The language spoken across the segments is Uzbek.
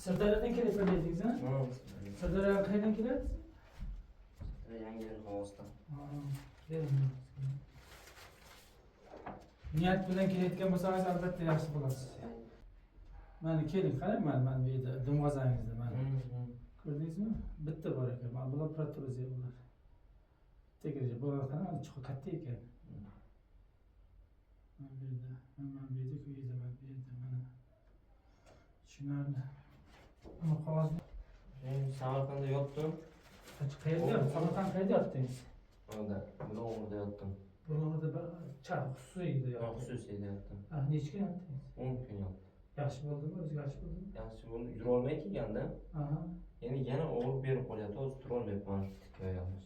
Sirdaryodan kelib keldingiz ha? Sirdaryoga qayerdan kelasiz? Yangi Yurtoboddan. Niyat bilan kelayotgan bo'lsangiz albatta yaxshi bo'lasiz. Mana keling, qarang mana bu yerda dumg'azangizni mana. Ko'rdingizmi? Bitta bor ekan. Mana bular protruzsiya bular. Bitta bular qarang, chuqur katta ekan. Mana bu yerda, mana bu yerda, mana bu yerda, mana. Tushunarli. Mana qog'ozni Men Samarqandda yotdim. qayerda? Samarqand qayerda yotdingiz? Mana Bulung'urda yotdim. Bulung'urda xususiy edi yo'q. Xususiyda yotdim. Necha kun yotdingiz? 10 kun yotdim. Yaxshi bo'ldimi? O'zi yaxshi bo'ldimi? Yaxshi bo'ldi. Yurolmay kelganda, yana og'ir berib qolyapti. O'zi turolmayapman tikka oyog'imni.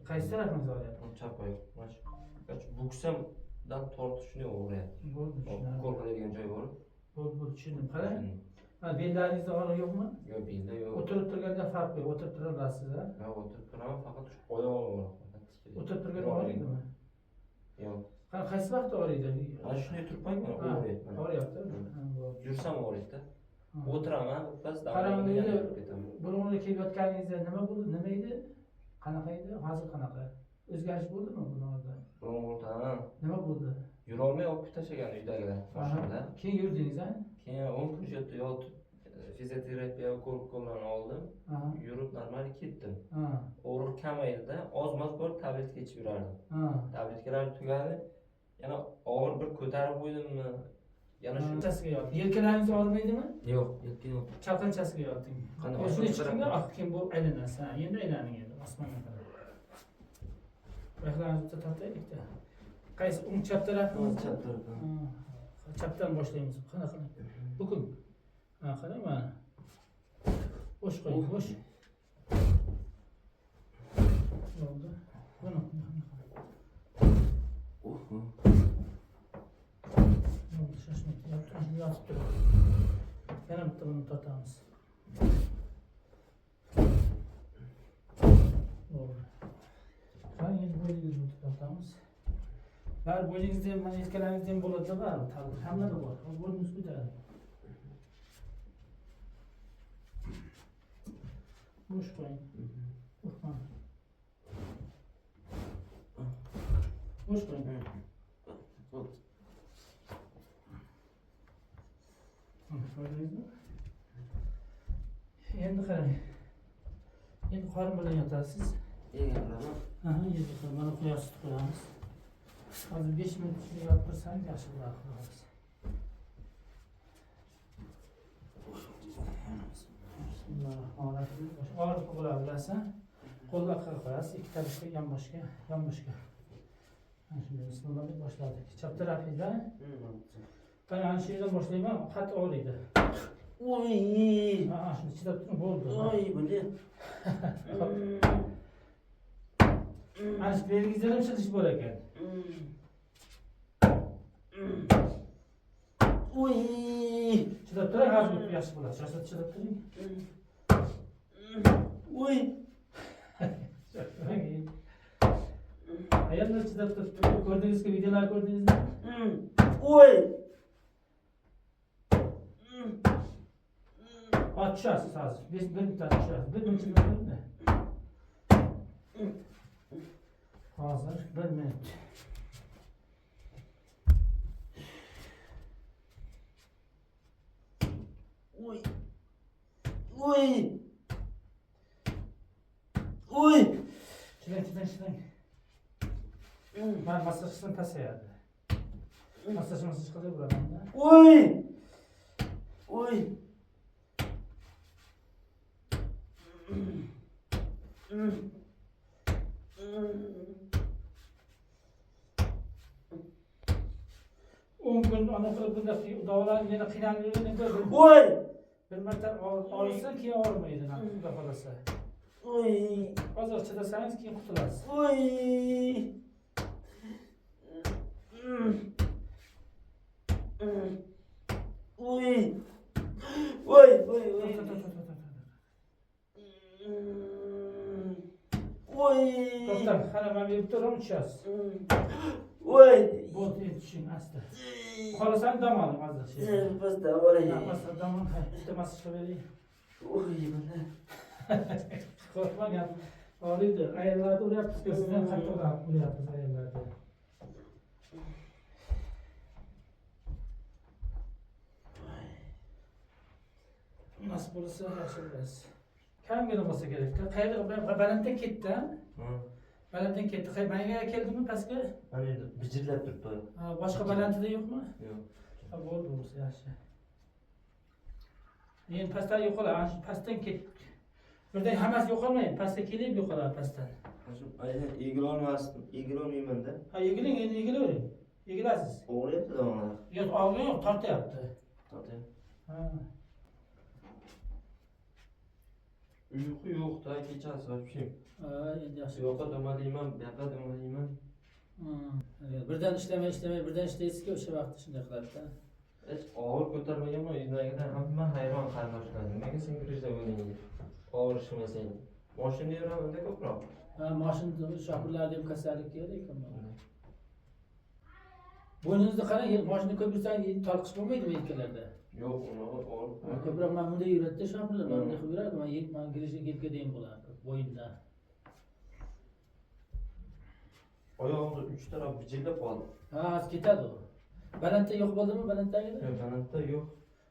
Qaysi tarafingiz og'riyapti? Chap oyoq. Mana shu buksamdan tortish shunday og'riyapti. Bo'ldi, tushunarli. Qo'l qiladigan joy bor. Bo'ldi, tushundim. Qarang. Bellaringizda og'riq yo'qmi? Yo'q, belda yo'q. O'tirib turganda farq yo'q. O'tirib tura olasiz, ha? Yo'q, o'tirib turaman, faqat shu oyog'im og'riq. O'tirib turganda og'riydimi? Yo'q. Qaysi vaqtda og'riydi? Mana shunday turibman, og'riyapti. Og'riyapti. Yursam og'riydi. O'tiraman, bas Qarang, davom endi Bulung'urga kelib yotganingizda nima bo'ldi? Nima edi? Qanaqa edi? Hozir qanaqa? O'zgarish bo'ldimi Bulung'urda? Bulung'urda nima bo'ldi? yurolmay olib tashlagan uydagilar mashinada. Keyin yurdingiz, ha? Keyin 10 kun shu yerda yotib fizioterapiya ko'riklarni oldim. Yurib normal ketdim. Og'riq kamaydi-da, oz-moz bir tabletka ichib yurardim. Tabletkalar tugadi. Yana og'ir bir ko'tarib qo'ydimmi? Yana shunchasiga yotdi. Yelkalaringiz og'rimaydimi? Yo'q, yelka yo'q. Chalqanchasiga yotding. Qanday? Shunday chiqdingmi? Keyin bu aylanasiz. Endi aylaning endi osmonga qarab. Oyoqlaringizni tortaylik-da. Qaysi o'ng chap tarafmi? Chap tarafdan. Chapdan boshlaymiz. Qanaqa? Bukun. Qarang mana. Bo'sh qo'ying, bo'sh. Bo'ldi. Buni. Bo'ldi, shoshmang. Yotib turing. Yana bitta buni tortamiz. Bo'ldi. Qarang, endi bo'yingizni tortamiz. Bari bo'yingizda ham, mana yelkalaringizda ham bo'ladi-da, bari. Hammada bor. Bo'yningiz ko'taradi. Bo'sh qo'ying. Bo'sh qo'ying. Ko'rdingizmi? Endi qarang. Endi qorin bilan yotasiz. Mana qo'yasiz, qo'yamiz. Hozir 5 minut ichida yotib tursangiz yaxshi bo'ladi. Og'riq bo'ladi, bilasan? Qo'lni orqaga qo'yasiz, ikki tarafga, yonboshga. Mana shunday bismillah deb boshladik. Chap tarafingizda. Qarang, ana shu yerdan boshlayman, qattiq og'riydi. Voy! Shuni chidab turing, bo'ldi. Voy, bo'li. Ana shu belgizda ham chiqish bor ekan. Voy! Chidab turing, hozir yaxshi bo'ladi. Shoshib chidab turing. Voy! Ayollar chidab turibdi. Ko'rdingizmi, videolar ko'rdingizmi? Voy! Tushasiz hozir. 5 minutdan tushasiz. 1 minut chidab turing. Hozir 1 minut. Voy! Voy! Voy! Chilang. Ben masajdan pasayadi. Masaj qilib yuraman-da. Voy! Voy! On kun ana qilib bunda davolanib yana qiynalganingda Voy! bir marta olsa keyin og'rimaydi, xudo xolasa. Voy! Hozir chidasangiz keyin qutulasiz. Voy! Voy! Voy! Voy! To'xtang, qara, men berib turaman, tushasiz. Voy! Bot yetişin asta. Kolasan dam alın azda şey. Biz de oraya. Yapmasa damın istemez şu vereyim. Korkma ya. Oraydı. Ayarlarda oraya yaptık. Gözünden kalktı da buraya yaptık ayarlarda. Nasıl burası yaşarız. Kaç gün olmasa gerek? Balanten gitti ha? Balanten gitti. Ben geldi mi paske? Hani bicirlep turibdi. Başka balantida yo'qmi? Yo'q. Bo'ldi bo'lsa yaxshi. Men pastdan yo'qolar, pastdan ket. Birdan hammasi yo'qolmaydi, pastga kelib yo'qolar pastdan. Egilolmayman-da. Ha, egiling, endi egilavering. Egilasiz. Og'riyapti oyoqlar. Yo'q, og'riq yo'q, tortyapti. Tortyapti. Ha. Uyqu yo'q-da, kechasi вообще. Ha, endi yaxshi. Yo'qqa domalayman, buyoqqa domalayman. Birdan ishlamay, birdan ishlaysiz-ku o'sha vaqtda shunday qiladi-da. Hech og'ir ko'tarmaganman, uydagilar hamma hayron qarindoshlar. Nimaga sen kirishda bo'ling? Og'ir ishlasang. Mashinada yuramanda ko'proq. Ha, mashinada shofirlarda ham kasallik kerak ekan. Bo'yningizni qarang, mashina ko'p yursangiz talqish bo'lmaydimi yelkalarda? Yo'q, uni og'ir. Ko'proq mana bunday yuradida shofirlar, mana bunday qilib yuradi, men girishga yelkadayin bo'ladi, bo'yinda. Oyog'imda 3 taraf bijillab qoldi. Ha, ketadi u. Balandda yo'q bo'ldimi, balanddagida? Yo'q, balandda yo'q.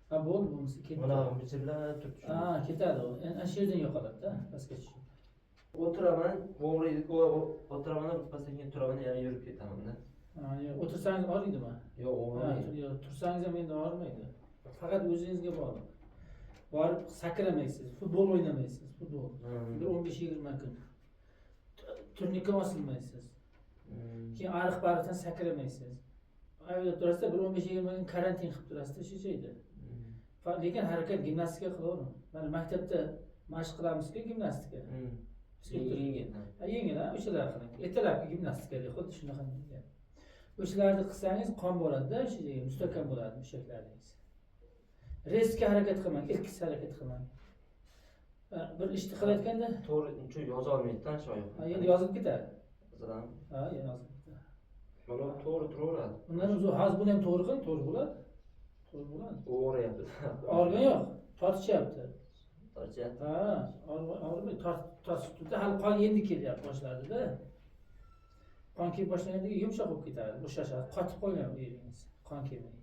Ha, bo'ldi, bo'lmasa ketadi. Mana bijillab turibdi. Ha, ketadi u. Ana shu yerdan yo'qoladi-da, pastga tushib. O'tiraman, o'g'riydi-ku, o'tiraman, pastdan keyin turaman, yana yurib ketaman-da. Ha, yo'q, o'tirsangiz og'riydimi? Yo'q, og'rimaydi. Yo'q, tursangiz ham endi og'rimaydi. Faqat o'zingizga bog'liq. Borib sakramaysiz, futbol o'ynamaysiz, futbol. Bir 15-20 kun. Turnikka osilmaysiz. Keyin ariq baridan sakramaysiz. Ayolda turasizda bir 15-20 kun karantin qilib turasizda shu joyda. Lekin harakat gimnastika qilavering. Mana maktabda mashq qilamiz-ku gimnastika. Yengil. Ha, yengil, o'shalar qiling. Ertalabki gimnastika deydi, xuddi shunaqa. O'shalarni qilsangiz qon boradi-da, o'sha joyga mustahkam bo'ladi mushaklaringiz. Reska harakat qilmang, ilkis harakat qilmang. Bir ishni qilayotganda to'g'ri yoza olmaydi-da shu oyoq. Ha, endi yozib ketadi. Yozadi. Ha, yozib ketadi. Mana to'g'ri turaveradi. Undan o'zi hozir buni ham to'g'ri qil, to'g'ri bo'ladi. To'g'ri bo'ladi. O'g'riyapti. Og'rigan yo'q, tortishyapti. Tortishyapti. Ha, og'rimay tortishdi. Hali qon endi kelyapti boshladida. Qon kelib boshlaganda yumshoq bo'lib ketadi, bo'shashadi. Qotib qolgan yeringiz, qon kelmay.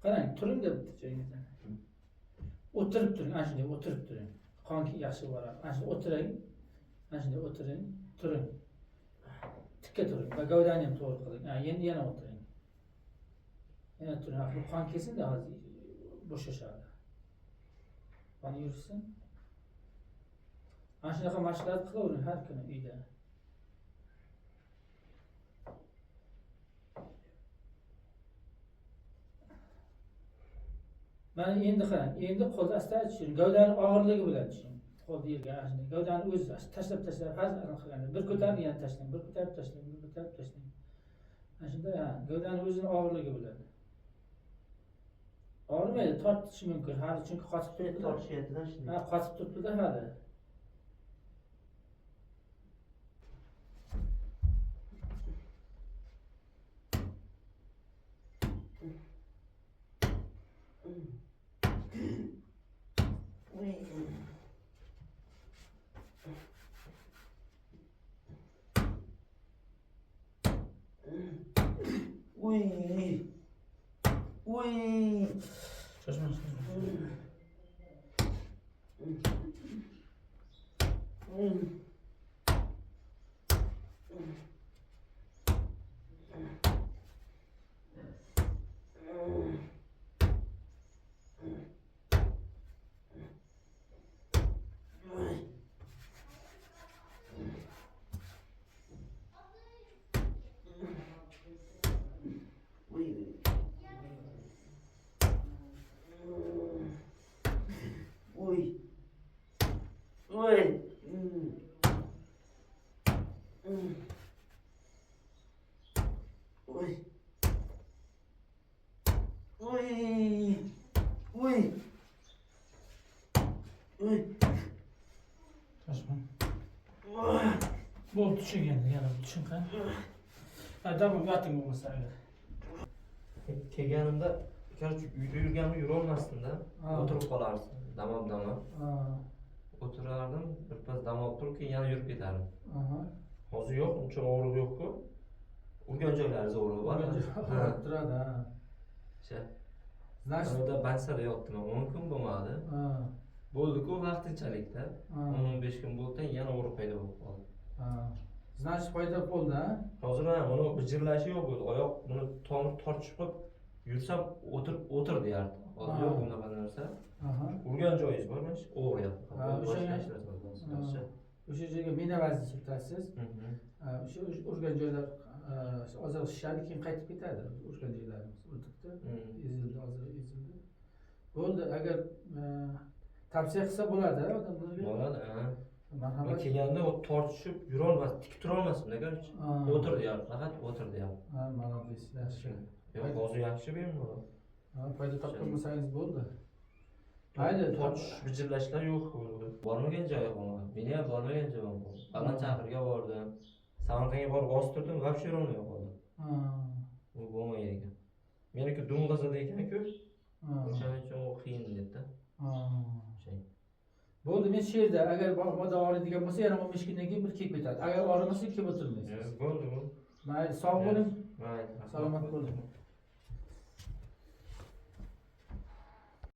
Qarang, turing deb joyingizdan. O'tirib turing, ana shunday o'tirib turing. Qon yaxshi boradi. Ana shunday o'tiring. Ana shunday o'tiring, turing. Tikka turing va gavdani ham to'g'ri qiling. Ha, endi yana o'tiring. Yana turing. Bu qon kelsin-da hozir bo'shashadi. Qon yursin. Ana shunaqa mashqlar qilavering har kuni uyda. Mana endi qarang, endi qo'lni asta tushiring. Gavdani og'irligi bilan tushiring. Qo'lni yerga ashunday. Gavdani o'zi tashlab har qilganda bir ko'tarib yana tashlang, bir ko'tarib tashlang, bir ko'tarib tashlang. Ana shunda gavdani o'zini og'irligi bilan. Og'rimaydi, tortishi mumkin. Hali chunki qotib turibdi. Tortishyapti-da shunday. Ha, qotib turibdi-da hali. Shoshma. Bo'ldi, tushungan, yana tushunqa. Davom yoting bo'lmasa agar. Kelganimda короче uyda yurganimda yurolmasdimda. Ha. O'tirib qolarsin. Damab. Ha. O'tirardim, birpas dam olib turib, keyin yana yurib ketardim. Aha. Hozir yo'q, uncha og'riq yo'q-ku. Urgan joylari zo'ri bor. Turadi, ha. O'sha. Значит, Unda bansada yotdim, 10 kun bo'lmadi. ha. Bo'ldi-ku vaqtinchalikda. Ha. 10-15 kun bo'ldi, yana og'riq paydo bo'lib qoldi. Ha. Значит, paydo bo'ldi, ha? Hozir ham uni bijirlashi yo'q bo'ldi. Oyoq buni tomir tortishib qo'yib yursam o'tir deyardi. Hozir yo'q bunaqa narsa. Aha. Urgan joyingiz bor, mana shu og'riyapti. Ha, o'sha o'sha joyga mina vazni chertasiz. O'sha urgan joylar ozroq shishadi, keyin qaytib ketadi. Urgan joylarimiz urdiqda. Ezildi, ozroq ezildi. Bo'ldi, agar tavsiya qilsa bo'ladi odamlarga. Bo'ladi, ha. Marhamat. Kelganda o tortishib yurolmas, tik turolmasdim garchi. O'tir deyapti, faqat o'tir deyapti. Ha, молодец, yaxshi. Yo'q, hozir yaxshi bemalol. Ha, foyda topgan bo'lsangiz bo'ldi. Mayli, Tortish, bijirlashlar yo'q bo'ldi. Bormagan joyi qolmadi. Meni ham bormagan joyim qoldi. Balandchaqirga bordim. Samarqandga borib ostirdim, вообще yurolmay qoldim. Ha. U bo'lmagan ekan. Meniki Dumg'azada ekan-ku. Ha. O'shaning uchun u qiyin dedi. Ha. Şey. Bo'ldi, men shu yerda agar bog'da og'riydigan bo'lsa, yana 15 kundan keyin bir kelib ketadi. Agar og'rimasa kelib o'tirmaysiz. Bo'ldi bu. Mayli, sog' bo'ling. Mayli. Salomat bo'ling.